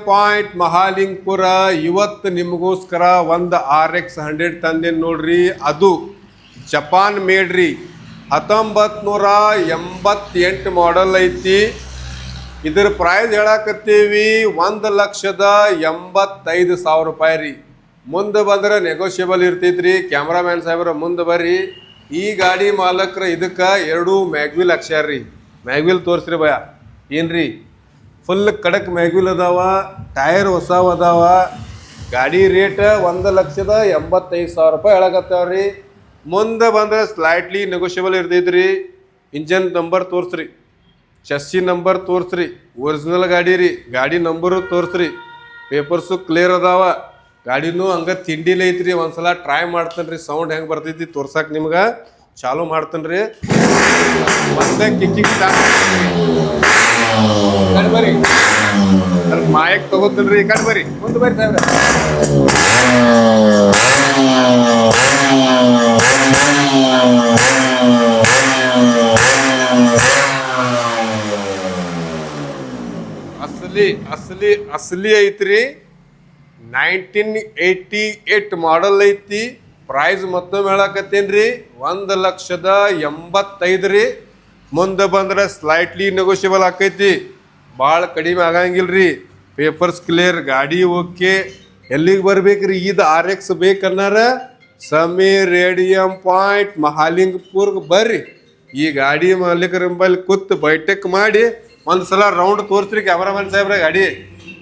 Point Mahalingapura ಇವತ್ತು ನಿಮಗೋಸ್ಕರ ಒಂದು RX 100 ತಂದೇನು ನೋಡ್ರಿ. ಅದು ಜಪಾನ್ ಮೇಡ್ರಿ, 1988 ಮಾಡೆಲ್ ಐತಿ. ಇದ್ರ ಪ್ರೈಸ್ ಹೇಳಕತ್ತೀವಿ 1,85,000 ರೂಪಾಯಿ ರೀ. ಮುಂದೆ ಬಂದ್ರೆ ನೆಗೋಷಿಯಬಲ್ ಇರ್ತೈತ್ರಿ. ಕ್ಯಾಮ್ರಾಮ್ಯಾನ್ ಸಾಹೇಬ್ರ ಮುಂದೆ ಬರ್ರಿ. ಈ ಗಾಡಿ ಮಾಲಕ್ರ ಇದಕ್ಕೆ 2 ಮ್ಯಾಗ್ವಿಲ್ ಹಾಕ್ಸ್ಯಾರ ರೀ. ಮ್ಯಾಗ್ವಿಲ್ ತೋರಿಸ್ರಿ ಭಯ. ಏನ್ರಿ ಫುಲ್ ಕಡಕ್ ಮ್ಯಾಗ್ವಿಲ್ ಅದಾವ, ಟೈರ್ ಹೊಸವ ಅದಾವ. ಗಾಡಿ ರೇಟ್ 1,85,000 ರೂಪಾಯಿ ಹೇಳಕತ್ತಾವ್ರಿ. ಮುಂದೆ ಬಂದ್ರೆ ಸ್ಲೈಟ್ಲಿ ನೆಗೋಷಿಯಬಲ್ ಇರ್ತೈತ್ರಿ. ಇಂಜನ್ ನಂಬರ್ ತೋರಿಸ್ರಿ, ಚಸ್ಸಿ ನಂಬರ್ ತೋರಿಸ್ರಿ, ಒರಿಜಿನಲ್ ಗಾಡಿ ರೀ. ಗಾಡಿ ನಂಬರು ತೋರಿಸ್ರಿ, ಪೇಪರ್ಸು ಕ್ಲಿಯರ್ ಅದಾವ. ಗಾಡಿನೂ ಹಂಗೆ ತಿಂಡಿಲೇ ಐತ್ರಿ. ಒಂದ್ಸಲ ಟ್ರೈ ಮಾಡ್ತೇನೆ ರೀ, ಸೌಂಡ್ ಹೆಂಗೆ ಬರ್ತೈತಿ ತೋರ್ಸಕ್ಕೆ ನಿಮ್ಗೆ. ಚಾಲು ಮಾಡ್ತೇನೆ ರೀ. ಮತ್ತೆ ಕಿಕ್ಕಿಂಗ್ ಸ್ಟಾರ್ಟ್ ಬರ್ರಿ. ಮಾಯಕ್ ತಗೋತೀನಿ ರೀ. ಕಟ್ ಬರ್ರಿ, ಮುಂದೆ ಬರ್ರಿ ಸಾಹೇಬ್ರೆ. ಅಸಲಿ ಐತ್ರಿ. 1988 ಮಾಡೆಲ್ ಐತಿ. ಪ್ರೈಸ್ ಮತ್ತೊಮ್ಮೆ ಹೇಳಕತ್ತೇನ್ರಿ 1,85,000 ರೀ. ಮುಂದೆ ಬಂದ್ರೆ ಸ್ಲೈಟ್ಲಿ ನೆಗೋಷಿಯಬಲ್ ಆಕೈತಿ, ಭಾಳ ಕಡಿಮೆ ಆಗಂಗಿಲ್ರಿ. ಪೇಪರ್ಸ್ ಕ್ಲಿಯರ್, ಗಾಡಿ ಓಕೆ. ಎಲ್ಲಿಗೆ ಬರ್ಬೇಕ್ರಿ? ಇದು RX ಬೇಕನ್ನಾರ ಸಮೀರ್ ರೇಡಿಯಂ ಪಾಯಿಂಟ್ ಮಹಾಲಿಂಗಪುರ್ಗೆ ಬರ್ರಿ. ಈ ಗಾಡಿ ಮಾಲೀಕರ ಬಲ್ಲಿ ಕೂತ್ ಬೈಟೆಕ್ ಮಾಡಿ ಒಂದು ಸಲ ರೌಂಡ್ ತೋರಿಸ್ರಿ. ಕ್ಯಾಮ್ರಾಮನ್ ಸಾಹೇಬ್ರ ಗಾಡಿ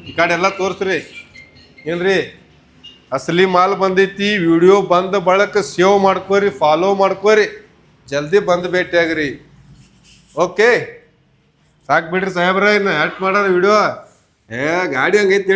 ಈ ಕಡೆ ಎಲ್ಲ ತೋರಿಸ್ರಿ. ಏನ್ರಿ ಅಸಲಿ ಮಾಲ್ ಬಂದೈತಿ. ವಿಡಿಯೋ ಬಂದ ಬಳಕ ಸೇವ್ ಮಾಡ್ಕೋರಿ, ಫಾಲೋ ಮಾಡ್ಕೋರಿ. ಜಲ್ದಿ ಬಂದು ಭೇಟಿಯಾಗ್ರಿ. ಓಕೆ ಸಾಕು ಬಿಡ್ರಿ ಸಾಹೇಬ್ರ. ಇನ್ನು ಆ್ಯಕ್ಟ್ ಮಾಡೋರು ವಿಡಿಯೋ ಗಾಡಿ ಹಂಗೈತಿ.